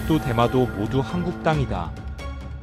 독도 대마도 모두 한국 땅이다.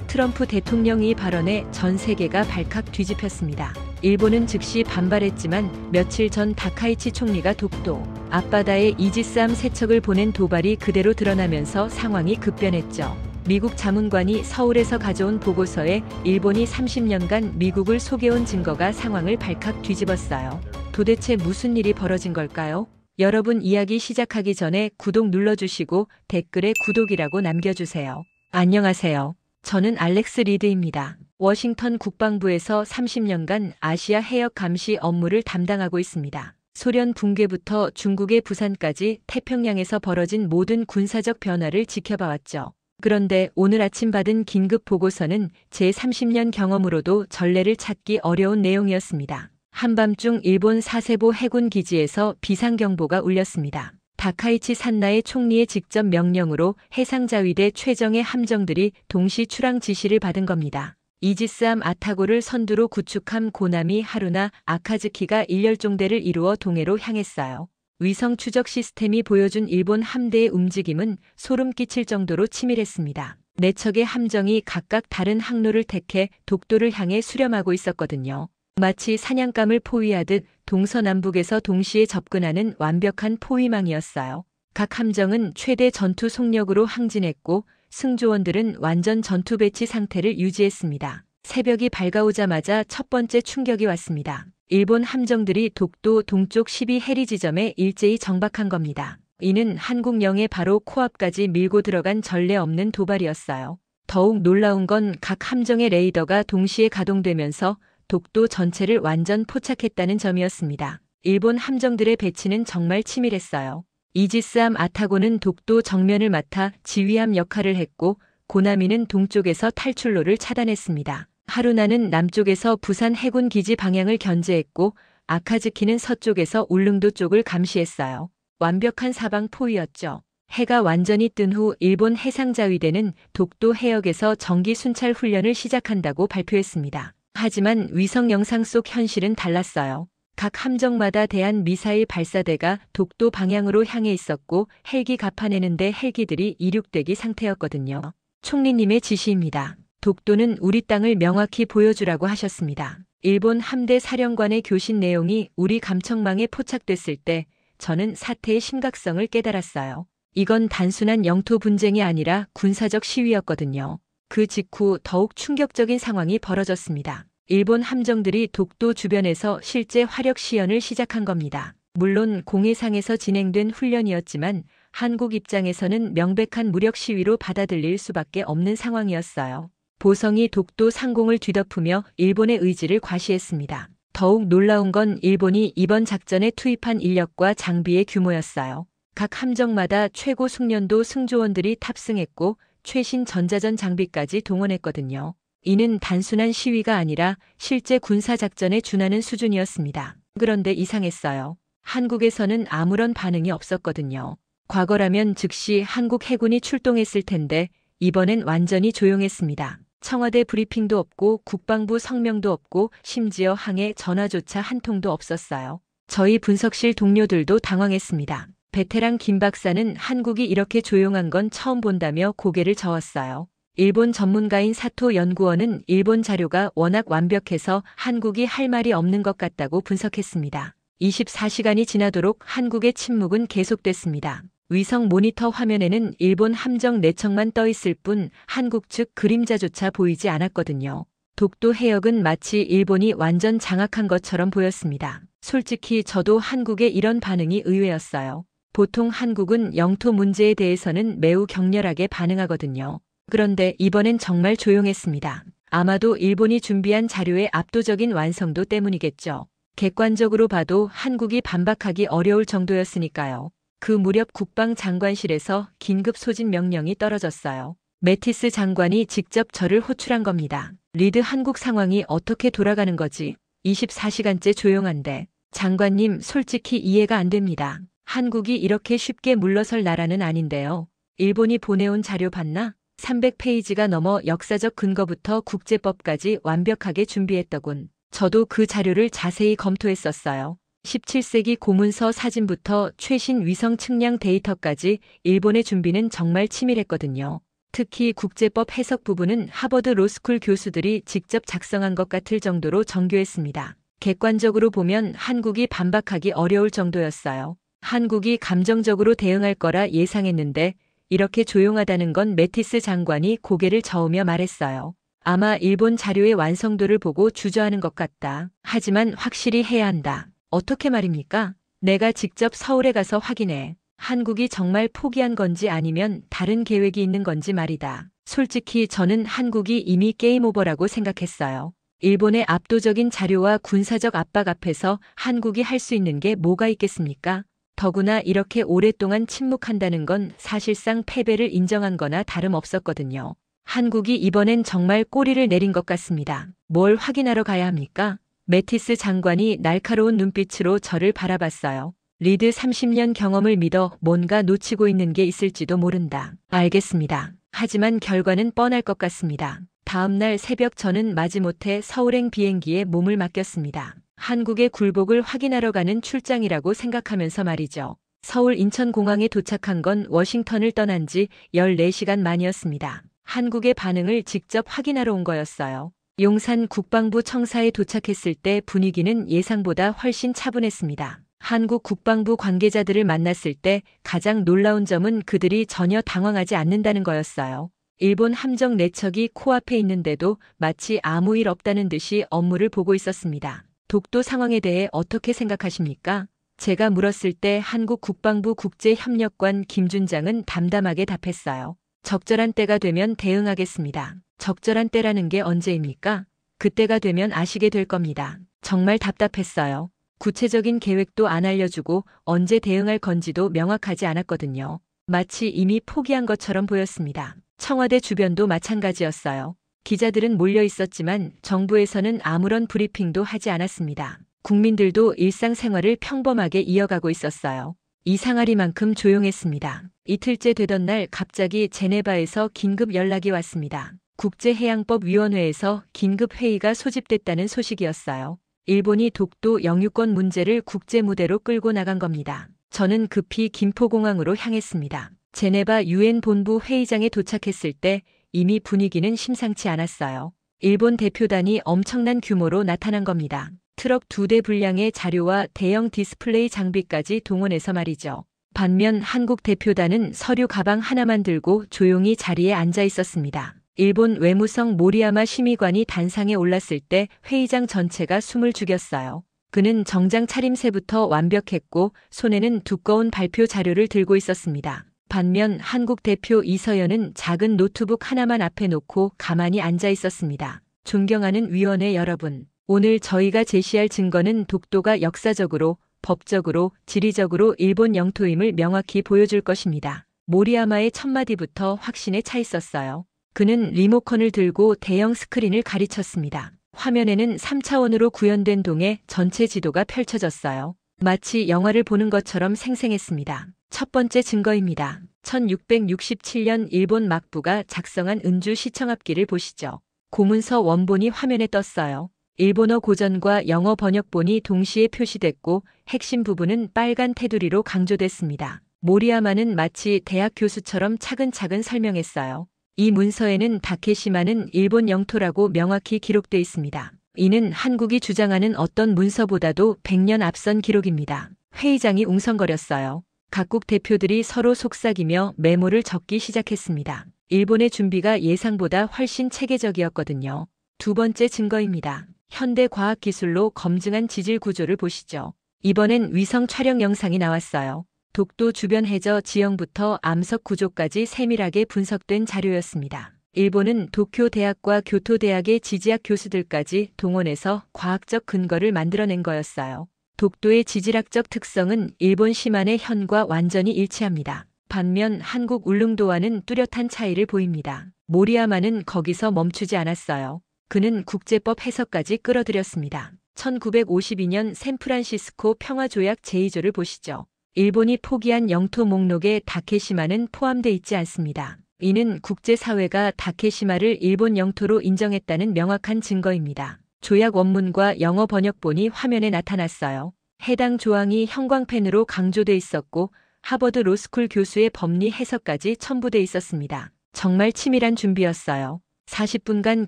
트럼프 대통령이 발언에 전 세계가 발칵 뒤집혔습니다. 일본은 즉시 반발했지만 며칠 전 다카이치 총리가 독도 앞바다에 이지스함 세척을 보낸 도발이 그대로 드러나면서 상황이 급변했죠. 미국 자문관이 서울에서 가져온 보고서에 일본이 30년간 미국을 속여온 증거가 상황을 발칵 뒤집었어요. 도대체 무슨 일이 벌어진 걸까요? 여러분, 이야기 시작하기 전에 구독 눌러주시고 댓글에 구독이라고 남겨주세요. 안녕하세요. 저는 알렉스 리드입니다. 워싱턴 국방부에서 30년간 아시아 해역 감시 업무를 담당하고 있습니다. 소련 붕괴부터 중국의 부산까지 태평양에서 벌어진 모든 군사적 변화를 지켜봐왔죠. 그런데 오늘 아침 받은 긴급 보고서는 제 30년 경험으로도 전례를 찾기 어려운 내용이었습니다. 한밤중 일본 사세보 해군 기지에서 비상경보가 울렸습니다. 다카이치 산나의 총리의 직접 명령으로 해상자위대 최정예 함정들이 동시 출항 지시를 받은 겁니다. 이지스함 아타고를 선두로 구축함 고나미 하루나 아카즈키가 일렬종대를 이루어 동해로 향했어요. 위성 추적 시스템이 보여준 일본 함대의 움직임은 소름 끼칠 정도로 치밀했습니다. 네 척의 함정이 각각 다른 항로를 택해 독도를 향해 수렴하고 있었거든요. 마치 사냥감을 포위하듯 동서남북에서 동시에 접근하는 완벽한 포위망이었어요. 각 함정은 최대 전투 속력으로 항진했고 승조원들은 완전 전투 배치 상태를 유지했습니다. 새벽이 밝아오자마자 첫 번째 충격이 왔습니다. 일본 함정들이 독도 동쪽 12해리 지점에 일제히 정박한 겁니다. 이는 한국령의 바로 코앞까지 밀고 들어간 전례 없는 도발이었어요. 더욱 놀라운 건 각 함정의 레이더가 동시에 가동되면서 독도 전체를 완전 포착했다는 점이었습니다. 일본 함정들의 배치는 정말 치밀했어요. 이지스함 아타고는 독도 정면을 맡아 지휘함 역할을 했고 고나미는 동쪽에서 탈출로를 차단했습니다. 하루나는 남쪽에서 부산 해군 기지 방향을 견제했고 아카즈키는 서쪽에서 울릉도 쪽을 감시했어요. 완벽한 사방 포위였죠. 해가 완전히 뜬 후 일본 해상자위대는 독도 해역에서 정기 순찰 훈련을 시작한다고 발표했습니다. 하지만 위성 영상 속 현실은 달랐어요. 각 함정마다 대한 미사일 발사대가 독도 방향으로 향해 있었고 헬기 갚아내는데 헬기들이 이륙대기 상태였거든요. 총리님의 지시입니다. 독도는 우리 땅을 명확히 보여주라고 하셨습니다. 일본 함대 사령관의 교신 내용이 우리 감청망에 포착됐을 때 저는 사태의 심각성을 깨달았어요. 이건 단순한 영토 분쟁이 아니라 군사적 시위였거든요. 그 직후 더욱 충격적인 상황이 벌어졌습니다. 일본 함정들이 독도 주변에서 실제 화력 시연을 시작한 겁니다. 물론 공해상에서 진행된 훈련이었지만 한국 입장에서는 명백한 무력 시위로 받아들일 수밖에 없는 상황이었어요. 보성이 독도 상공을 뒤덮으며 일본의 의지를 과시했습니다. 더욱 놀라운 건 일본이 이번 작전에 투입한 인력과 장비의 규모였어요. 각 함정마다 최고 숙련도 승조원들이 탑승했고 최신 전자전 장비까지 동원했거든요. 이는 단순한 시위가 아니라 실제 군사작전에 준하는 수준이었습니다. 그런데 이상했어요. 한국에서는 아무런 반응이 없었거든요. 과거라면 즉시 한국 해군이 출동했을 텐데 이번엔 완전히 조용했습니다. 청와대 브리핑도 없고 국방부 성명도 없고 심지어 항해 전화조차 한 통도 없었어요. 저희 분석실 동료들도 당황했습니다. 베테랑 김 박사는 한국이 이렇게 조용한 건 처음 본다며 고개를 저었어요. 일본 전문가인 사토 연구원은 일본 자료가 워낙 완벽해서 한국이 할 말이 없는 것 같다고 분석했습니다. 24시간이 지나도록 한국의 침묵은 계속됐습니다. 위성 모니터 화면에는 일본 함정 4척만 떠 있을 뿐 한국 측 그림자조차 보이지 않았거든요. 독도 해역은 마치 일본이 완전 장악한 것처럼 보였습니다. 솔직히 저도 한국의 이런 반응이 의외였어요. 보통 한국은 영토 문제에 대해서는 매우 격렬하게 반응하거든요. 그런데 이번엔 정말 조용했습니다. 아마도 일본이 준비한 자료의 압도적인 완성도 때문이겠죠. 객관적으로 봐도 한국이 반박하기 어려울 정도였으니까요. 그 무렵 국방장관실에서 긴급 소집 명령이 떨어졌어요. 매티스 장관이 직접 저를 호출한 겁니다. 리드, 한국 상황이 어떻게 돌아가는 거지? 24시간째 조용한데. 장관님, 솔직히 이해가 안 됩니다. 한국이 이렇게 쉽게 물러설 나라는 아닌데요. 일본이 보내온 자료 봤나? 300페이지가 넘어 역사적 근거부터 국제법까지 완벽하게 준비했더군. 저도 그 자료를 자세히 검토했었어요. 17세기 고문서 사진부터 최신 위성 측량 데이터까지 일본의 준비는 정말 치밀했거든요. 특히 국제법 해석 부분은 하버드 로스쿨 교수들이 직접 작성한 것 같을 정도로 정교했습니다. 객관적으로 보면 한국이 반박하기 어려울 정도였어요. 한국이 감정적으로 대응할 거라 예상했는데 이렇게 조용하다는 건 매티스 장관이 고개를 저으며 말했어요. 아마 일본 자료의 완성도를 보고 주저하는 것 같다. 하지만 확실히 해야 한다. 어떻게 말입니까? 내가 직접 서울에 가서 확인해. 한국이 정말 포기한 건지 아니면 다른 계획이 있는 건지 말이다. 솔직히 저는 한국이 이미 게임 오버라고 생각했어요. 일본의 압도적인 자료와 군사적 압박 앞에서 한국이 할 수 있는 게 뭐가 있겠습니까? 더구나 이렇게 오랫동안 침묵한다는 건 사실상 패배를 인정한 거나 다름없었거든요. 한국이 이번엔 정말 꼬리를 내린 것 같습니다. 뭘 확인하러 가야 합니까? 매티스 장관이 날카로운 눈빛으로 저를 바라봤어요. 리드 30년 경험을 믿어 뭔가 놓치고 있는 게 있을지도 모른다. 알겠습니다. 하지만 결과는 뻔할 것 같습니다. 다음 날 새벽 저는 마지못해 서울행 비행기에 몸을 맡겼습니다. 한국의 굴복을 확인하러 가는 출장이라고 생각하면서 말이죠. 서울 인천공항에 도착한 건 워싱턴을 떠난 지 14시간 만이었습니다. 한국의 반응을 직접 확인하러 온 거였어요. 용산 국방부 청사에 도착했을 때 분위기는 예상보다 훨씬 차분했습니다. 한국 국방부 관계자들을 만났을 때 가장 놀라운 점은 그들이 전혀 당황하지 않는다는 거였어요. 일본 함정 4척이 코앞에 있는데도 마치 아무 일 없다는 듯이 업무를 보고 있었습니다. 독도 상황에 대해 어떻게 생각하십니까? 제가 물었을 때 한국 국방부 국제협력관 김준장은 담담하게 답했어요. 적절한 때가 되면 대응하겠습니다. 적절한 때라는 게 언제입니까? 그때가 되면 아시게 될 겁니다. 정말 답답했어요. 구체적인 계획도 안 알려주고 언제 대응할 건지도 명확하지 않았거든요. 마치 이미 포기한 것처럼 보였습니다. 청와대 주변도 마찬가지였어요. 기자들은 몰려 있었지만 정부에서는 아무런 브리핑도 하지 않았습니다. 국민들도 일상생활을 평범하게 이어가고 있었어요. 이상하리만큼 조용했습니다. 이틀째 되던 날 갑자기 제네바에서 긴급 연락이 왔습니다. 국제해양법위원회에서 긴급 회의가 소집됐다는 소식이었어요. 일본이 독도 영유권 문제를 국제무대로 끌고 나간 겁니다. 저는 급히 김포공항으로 향했습니다. 제네바 유엔 본부 회의장에 도착했을 때 이미 분위기는 심상치 않았어요. 일본 대표단이 엄청난 규모로 나타난 겁니다. 트럭 2대 분량의 자료와 대형 디스플레이 장비까지 동원해서 말이죠. 반면 한국 대표단은 서류 가방 하나만 들고 조용히 자리에 앉아 있었습니다. 일본 외무성 모리야마 심의관이 단상에 올랐을 때 회의장 전체가 숨을 죽였어요. 그는 정장 차림새부터 완벽했고 손에는 두꺼운 발표 자료를 들고 있었습니다. 반면 한국 대표 이서연은 작은 노트북 하나만 앞에 놓고 가만히 앉아 있었습니다. 존경하는 위원회 여러분, 오늘 저희가 제시할 증거는 독도가 역사적으로, 법적으로, 지리적으로 일본 영토임을 명확히 보여줄 것입니다. 모리야마의 첫마디부터 확신에 차 있었어요. 그는 리모컨을 들고 대형 스크린을 가리쳤습니다. 화면에는 3차원으로 구현된 동의 전체 지도가 펼쳐졌어요. 마치 영화를 보는 것처럼 생생했습니다. 첫 번째 증거입니다. 1667년 일본 막부가 작성한 은주 시청 앞길을 보시죠. 고문서 원본이 화면에 떴어요. 일본어 고전과 영어 번역본이 동시에 표시됐고 핵심 부분은 빨간 테두리로 강조됐습니다. 모리야마는 마치 대학 교수처럼 차근차근 설명했어요. 이 문서에는 다케시마는 일본 영토라고 명확히 기록돼 있습니다. 이는 한국이 주장하는 어떤 문서보다도 100년 앞선 기록입니다. 회의장이 웅성거렸어요. 각국 대표들이 서로 속삭이며 메모를 적기 시작했습니다. 일본의 준비가 예상보다 훨씬 체계적이었거든요. 두 번째 증거입니다. 현대 과학기술로 검증한 지질 구조를 보시죠. 이번엔 위성 촬영 영상이 나왔어요. 독도 주변 해저 지형부터 암석 구조까지 세밀하게 분석된 자료였습니다. 일본은 도쿄 대학과 교토 대학의 지지학 교수들까지 동원해서 과학적 근거를 만들어낸 거였어요. 독도의 지질학적 특성은 일본 시만의 현과 완전히 일치합니다. 반면 한국 울릉도와는 뚜렷한 차이를 보입니다. 모리야마는 거기서 멈추지 않았어요. 그는 국제법 해석까지 끌어들였습니다. 1952년 샌프란시스코 평화조약 제2조를 보시죠. 일본이 포기한 영토 목록에 다케시마는 포함돼 있지 않습니다. 이는 국제사회가 다케시마를 일본 영토로 인정했다는 명확한 증거입니다. 조약 원문과 영어 번역본이 화면에 나타났어요. 해당 조항이 형광펜으로 강조돼 있었고 하버드 로스쿨 교수의 법리 해석까지 첨부돼 있었습니다. 정말 치밀한 준비였어요. 40분간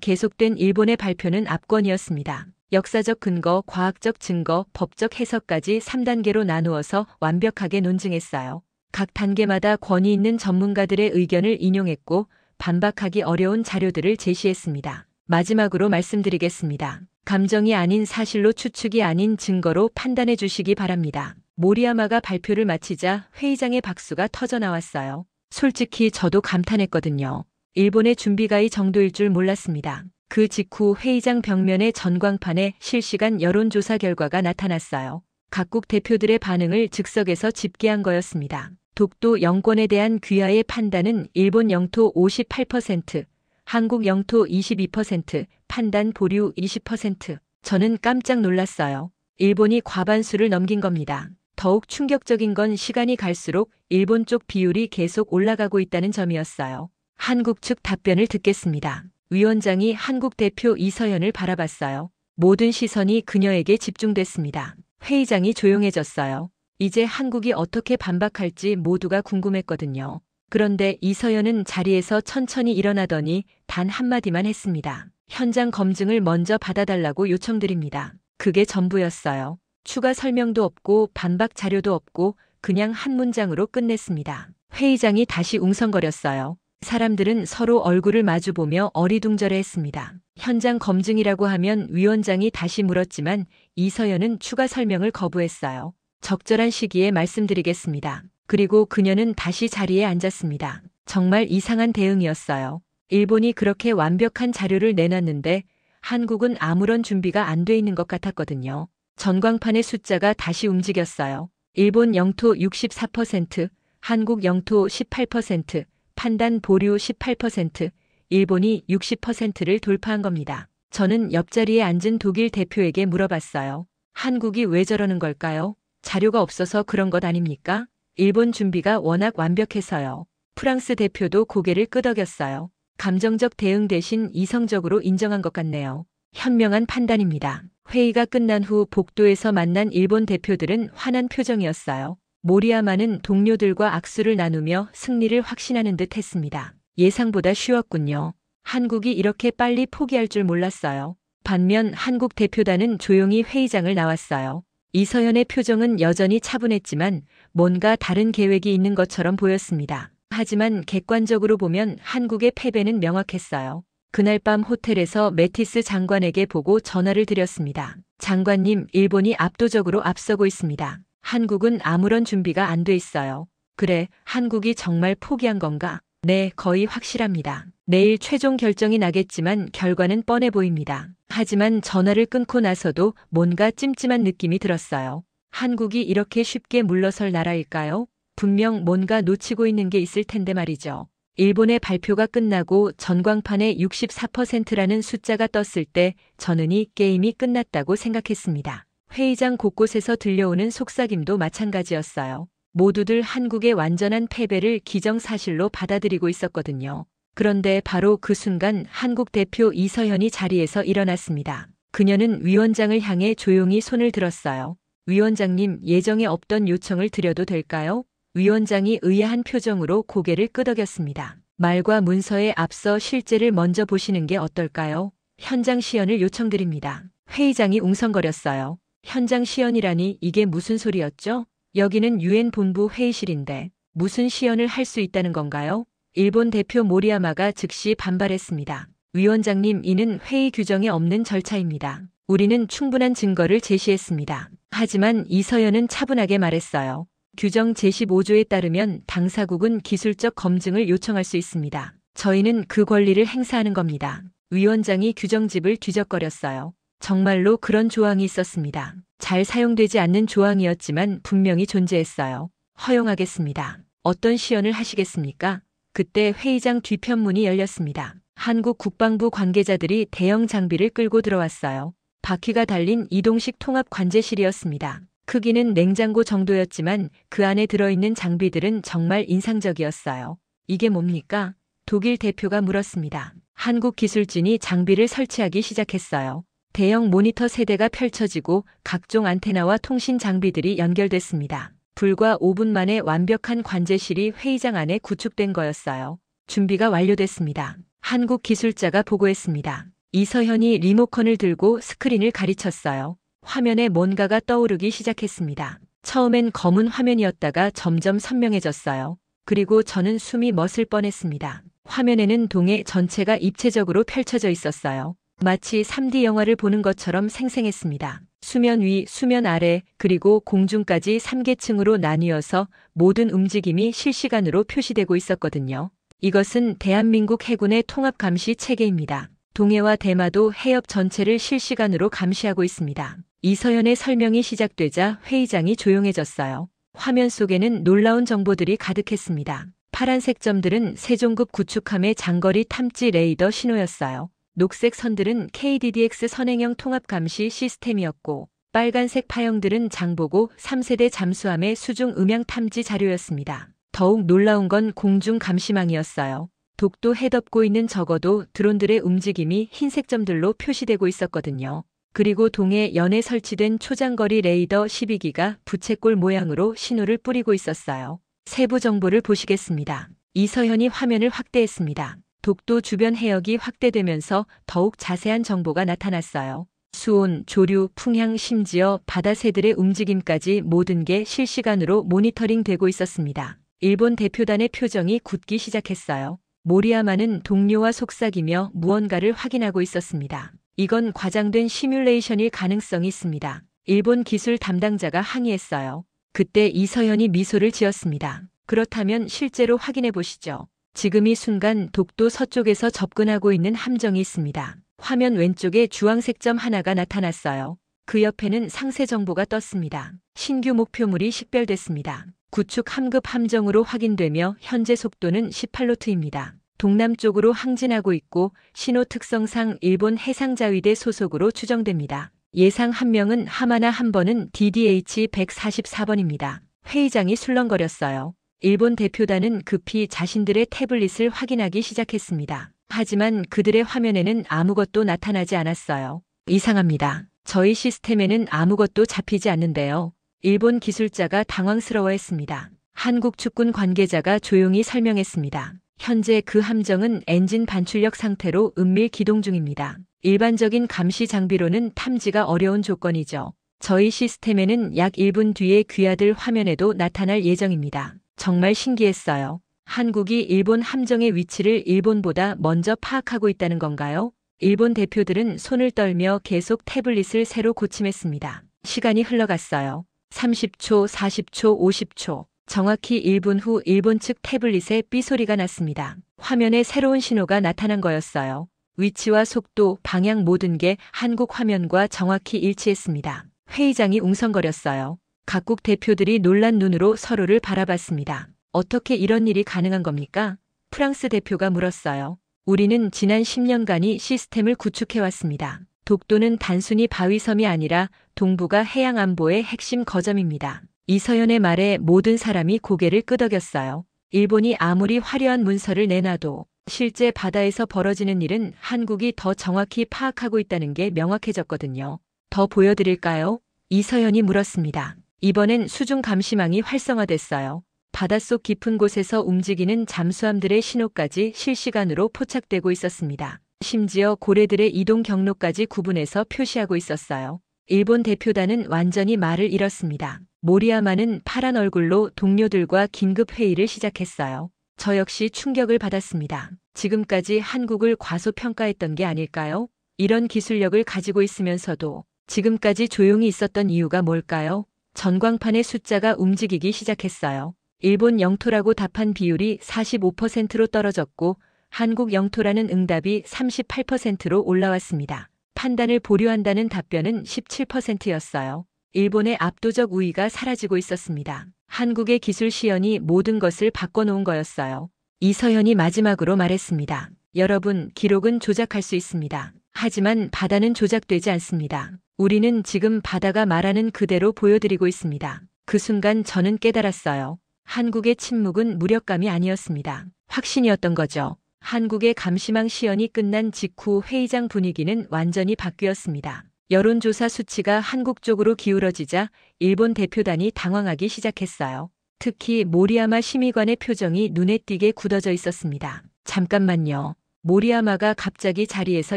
계속된 일본의 발표는 압권이었습니다. 역사적 근거, 과학적 증거, 법적 해석까지 3단계로 나누어서 완벽하게 논증했어요. 각 단계마다 권위 있는 전문가들의 의견을 인용했고 반박하기 어려운 자료들을 제시했습니다. 마지막으로 말씀드리겠습니다. 감정이 아닌 사실로 추측이 아닌 증거로 판단해 주시기 바랍니다. 모리야마가 발표를 마치자 회의장의 박수가 터져 나왔어요. 솔직히 저도 감탄했거든요. 일본의 준비가 이 정도일 줄 몰랐습니다. 그 직후 회의장 벽면의 전광판에 실시간 여론조사 결과가 나타났어요. 각국 대표들의 반응을 즉석에서 집계한 거였습니다. 독도 영권에 대한 귀하의 판단은 일본 영토 58%, 한국 영토 22%, 판단 보류 20%. 저는 깜짝 놀랐어요. 일본이 과반수를 넘긴 겁니다. 더욱 충격적인 건 시간이 갈수록 일본 쪽 비율이 계속 올라가고 있다는 점이었어요. 한국 측 답변을 듣겠습니다. 위원장이 한국 대표 이서연을 바라봤어요. 모든 시선이 그녀에게 집중됐습니다. 회의장이 조용해졌어요. 이제 한국이 어떻게 반박할지 모두가 궁금했거든요. 그런데 이서연은 자리에서 천천히 일어나더니 단 한마디만 했습니다. 현장 검증을 먼저 받아달라고 요청드립니다. 그게 전부였어요. 추가 설명도 없고 반박 자료도 없고 그냥 한 문장으로 끝냈습니다. 회의장이 다시 웅성거렸어요. 사람들은 서로 얼굴을 마주보며 어리둥절해했습니다. 현장 검증이라고 하면 위원장이 다시 물었지만 이서연은 추가 설명을 거부했어요. 적절한 시기에 말씀드리겠습니다. 그리고 그녀는 다시 자리에 앉았습니다. 정말 이상한 대응이었어요. 일본이 그렇게 완벽한 자료를 내놨는데 한국은 아무런 준비가 안 돼 있는 것 같았거든요. 전광판의 숫자가 다시 움직였어요. 일본 영토 64%, 한국 영토 18%, 판단 보류 18%, 일본이 60%를 돌파한 겁니다. 저는 옆자리에 앉은 독일 대표에게 물어봤어요. 한국이 왜 저러는 걸까요? 자료가 없어서 그런 것 아닙니까? 일본 준비가 워낙 완벽해서요. 프랑스 대표도 고개를 끄덕였어요. 감정적 대응 대신 이성적으로 인정한 것 같네요. 현명한 판단입니다. 회의가 끝난 후 복도에서 만난 일본 대표들은 환한 표정이었어요. 모리야마는 동료들과 악수를 나누며 승리를 확신하는 듯 했습니다. 예상보다 쉬웠군요. 한국이 이렇게 빨리 포기할 줄 몰랐어요. 반면 한국 대표단은 조용히 회의장을 나왔어요. 이서연의 표정은 여전히 차분했지만 뭔가 다른 계획이 있는 것처럼 보였습니다. 하지만 객관적으로 보면 한국의 패배는 명확했어요. 그날 밤 호텔에서 매티스 장관에게 보고 전화를 드렸습니다. 장관님, 일본이 압도적으로 앞서고 있습니다. 한국은 아무런 준비가 안 돼 있어요. 그래, 한국이 정말 포기한 건가? 네, 거의 확실합니다. 내일 최종 결정이 나겠지만 결과는 뻔해 보입니다. 하지만 전화를 끊고 나서도 뭔가 찜찜한 느낌이 들었어요. 한국이 이렇게 쉽게 물러설 나라일까요? 분명 뭔가 놓치고 있는 게 있을 텐데 말이죠. 일본의 발표가 끝나고 전광판에 64%라는 숫자가 떴을 때 저는 이 게임이 끝났다고 생각했습니다. 회의장 곳곳에서 들려오는 속삭임도 마찬가지였어요. 모두들 한국의 완전한 패배를 기정사실로 받아들이고 있었거든요. 그런데 바로 그 순간 한국 대표 이서연이 자리에서 일어났습니다. 그녀는 위원장을 향해 조용히 손을 들었어요. 위원장님, 예정에 없던 요청을 드려도 될까요? 위원장이 의아한 표정으로 고개를 끄덕였습니다. 말과 문서에 앞서 실제를 먼저 보시는 게 어떨까요? 현장 시연을 요청드립니다. 회의장이 웅성거렸어요. 현장 시연이라니 이게 무슨 소리였죠? 여기는 유엔 본부 회의실인데 무슨 시연을 할 수 있다는 건가요? 일본 대표 모리야마가 즉시 반발했습니다. 위원장님, 이는 회의 규정에 없는 절차입니다. 우리는 충분한 증거를 제시했습니다. 하지만 이서연은 차분하게 말했어요. 규정 제15조에 따르면 당사국은 기술적 검증을 요청할 수 있습니다. 저희는 그 권리를 행사하는 겁니다. 위원장이 규정집을 뒤적거렸어요. 정말로 그런 조항이 있었습니다. 잘 사용되지 않는 조항이었지만 분명히 존재했어요. 허용하겠습니다. 어떤 시연을 하시겠습니까? 그때 회의장 뒤편문이 열렸습니다. 한국 국방부 관계자들이 대형 장비를 끌고 들어왔어요. 바퀴가 달린 이동식 통합 관제실이었습니다. 크기는 냉장고 정도였지만 그 안에 들어있는 장비들은 정말 인상적이었어요. 이게 뭡니까? 독일 대표가 물었습니다. 한국 기술진이 장비를 설치하기 시작했어요. 대형 모니터 세대가 펼쳐지고 각종 안테나와 통신 장비들이 연결됐습니다. 불과 5분 만에 완벽한 관제실이 회의장 안에 구축된 거였어요. 준비가 완료됐습니다. 한국 기술자가 보고했습니다. 이서현이 리모컨을 들고 스크린을 가리쳤어요. 화면에 뭔가가 떠오르기 시작했습니다. 처음엔 검은 화면이었다가 점점 선명해졌어요. 그리고 저는 숨이 멎을 뻔했습니다. 화면에는 동해 전체가 입체적으로 펼쳐져 있었어요. 마치 3D 영화를 보는 것처럼 생생했습니다. 수면 위, 수면 아래, 그리고 공중까지 3계층으로 나뉘어서 모든 움직임이 실시간으로 표시되고 있었거든요. 이것은 대한민국 해군의 통합 감시 체계입니다. 동해와 대마도 해협 전체를 실시간으로 감시하고 있습니다. 이서연의 설명이 시작되자 회의장이 조용해졌어요. 화면 속에는 놀라운 정보들이 가득했습니다. 파란색 점들은 세종급 구축함의 장거리 탐지 레이더 신호였어요. 녹색 선들은 KDDX 선행형 통합 감시 시스템이었고, 빨간색 파형들은 장보고 3세대 잠수함의 수중 음향 탐지 자료였습니다. 더욱 놀라운 건 공중 감시망이었어요. 독도 해덮고 있는 적어도 드론들의 움직임이 흰색 점들로 표시되고 있었거든요. 그리고 동해 연에 설치된 초장거리 레이더 12기가 부채꼴 모양으로 신호를 뿌리고 있었어요. 세부 정보를 보시겠습니다. 이서현이 화면을 확대했습니다. 독도 주변 해역이 확대되면서 더욱 자세한 정보가 나타났어요. 수온, 조류, 풍향, 심지어 바다새들의 움직임까지 모든 게 실시간으로 모니터링되고 있었습니다. 일본 대표단의 표정이 굳기 시작했어요. 모리야마는 동료와 속삭이며 무언가를 확인하고 있었습니다. 이건 과장된 시뮬레이션일 가능성이 있습니다. 일본 기술 담당자가 항의했어요. 그때 이서현이 미소를 지었습니다. 그렇다면 실제로 확인해 보시죠. 지금 이 순간 독도 서쪽에서 접근하고 있는 함정이 있습니다. 화면 왼쪽에 주황색 점 하나가 나타났어요. 그 옆에는 상세 정보가 떴습니다. 신규 목표물이 식별됐습니다. 구축 함급 함정으로 확인되며 현재 속도는 18노트입니다. 동남쪽으로 항진하고 있고 신호 특성상 일본 해상자위대 소속으로 추정됩니다. 예상 함명은 하마나 한 번은 DDH-144번입니다. 회의장이 술렁거렸어요. 일본 대표단은 급히 자신들의 태블릿을 확인하기 시작했습니다. 하지만 그들의 화면에는 아무것도 나타나지 않았어요. 이상합니다. 저희 시스템에는 아무것도 잡히지 않는데요. 일본 기술자가 당황스러워했습니다. 한국 측군 관계자가 조용히 설명했습니다. 현재 그 함정은 엔진 반출력 상태로 은밀 기동 중입니다. 일반적인 감시 장비로는 탐지가 어려운 조건이죠. 저희 시스템에는 약 1분 뒤에 귀하들 화면에도 나타날 예정입니다. 정말 신기했어요. 한국이 일본 함정의 위치를 일본보다 먼저 파악하고 있다는 건가요? 일본 대표들은 손을 떨며 계속 태블릿을 새로 고침했습니다. 시간이 흘러갔어요. 30초, 40초, 50초. 정확히 1분 후 일본 측 태블릿에 삐소리가 났습니다. 화면에 새로운 신호가 나타난 거였어요. 위치와 속도, 방향 모든 게 한국 화면과 정확히 일치했습니다. 회의장이 웅성거렸어요. 각국 대표들이 놀란 눈으로 서로를 바라봤습니다. 어떻게 이런 일이 가능한 겁니까? 프랑스 대표가 물었어요. 우리는 지난 10년간이 시스템을 구축해왔습니다. 독도는 단순히 바위섬이 아니라 동북아 해양 안보의 핵심 거점입니다. 이서연의 말에 모든 사람이 고개를 끄덕였어요. 일본이 아무리 화려한 문서를 내놔도 실제 바다에서 벌어지는 일은 한국이 더 정확히 파악하고 있다는 게 명확해졌거든요. 더 보여드릴까요? 이서연이 물었습니다. 이번엔 수중 감시망이 활성화됐어요. 바닷속 깊은 곳에서 움직이는 잠수함들의 신호까지 실시간으로 포착되고 있었습니다. 심지어 고래들의 이동 경로까지 구분해서 표시하고 있었어요. 일본 대표단은 완전히 말을 잃었습니다. 모리야마는 파란 얼굴로 동료들과 긴급 회의를 시작했어요. 저 역시 충격을 받았습니다. 지금까지 한국을 과소평가했던 게 아닐까요? 이런 기술력을 가지고 있으면서도 지금까지 조용히 있었던 이유가 뭘까요? 전광판의 숫자가 움직이기 시작했어요. 일본 영토라고 답한 비율이 45%로 떨어졌고 한국 영토라는 응답이 38%로 올라왔습니다. 판단을 보류한다는 답변은 17%였어요. 일본의 압도적 우위가 사라지고 있었습니다. 한국의 기술 시연이 모든 것을 바꿔놓은 거였어요. 이서현이 마지막으로 말했습니다. 여러분, 기록은 조작할 수 있습니다. 하지만 바다는 조작되지 않습니다. 우리는 지금 바다가 말하는 그대로 보여드리고 있습니다. 그 순간 저는 깨달았어요. 한국의 침묵은 무력감이 아니었습니다. 확신이었던 거죠. 한국의 감시망 시연이 끝난 직후 회의장 분위기는 완전히 바뀌었습니다. 여론조사 수치가 한국 쪽으로 기울어지자 일본 대표단이 당황하기 시작했어요. 특히 모리야마 심의관의 표정이 눈에 띄게 굳어져 있었습니다. 잠깐만요. 모리야마가 갑자기 자리에서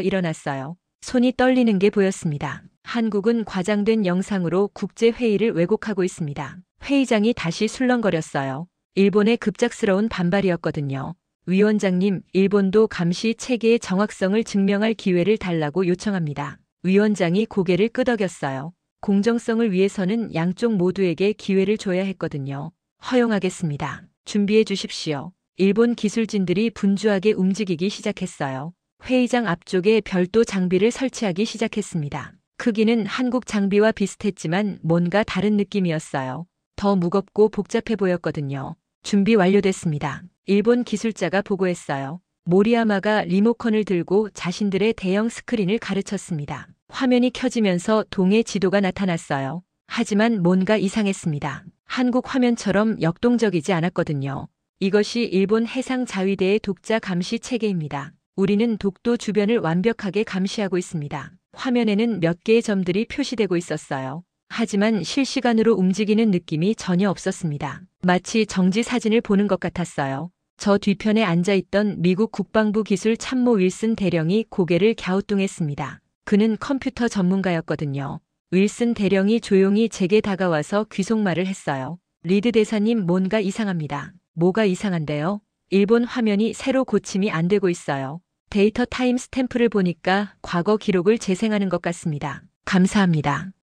일어났어요. 손이 떨리는 게 보였습니다. 한국은 과장된 영상으로 국제회의를 왜곡하고 있습니다. 회의장이 다시 술렁거렸어요. 일본의 급작스러운 반발이었거든요. 위원장님, 일본도 감시 체계의 정확성을 증명할 기회를 달라고 요청합니다. 위원장이 고개를 끄덕였어요. 공정성을 위해서는 양쪽 모두에게 기회를 줘야 했거든요. 허용하겠습니다. 준비해 주십시오. 일본 기술진들이 분주하게 움직이기 시작했어요. 회의장 앞쪽에 별도 장비를 설치하기 시작했습니다. 크기는 한국 장비와 비슷했지만 뭔가 다른 느낌이었어요. 더 무겁고 복잡해 보였거든요. 준비 완료됐습니다. 일본 기술자가 보고했어요. 모리야마가 리모컨을 들고 자신들의 대형 스크린을 가르쳤습니다. 화면이 켜지면서 동해 지도가 나타났어요. 하지만 뭔가 이상했습니다. 한국 화면처럼 역동적이지 않았거든요. 이것이 일본 해상자위대의 독자 감시 체계입니다. 우리는 독도 주변을 완벽하게 감시하고 있습니다. 화면에는 몇 개의 점들이 표시되고 있었어요. 하지만 실시간으로 움직이는 느낌이 전혀 없었습니다. 마치 정지 사진을 보는 것 같았어요. 저 뒤편에 앉아있던 미국 국방부 기술 참모 윌슨 대령이 고개를 갸우뚱했습니다. 그는 컴퓨터 전문가였거든요. 윌슨 대령이 조용히 제게 다가와서 귀속말을 했어요. 리드 대사님, 뭔가 이상합니다. 뭐가 이상한데요? 일본 화면이 새로 고침이 안 되고 있어요. 데이터 타임 스탬프를 보니까 과거 기록을 재생하는 것 같습니다. 감사합니다.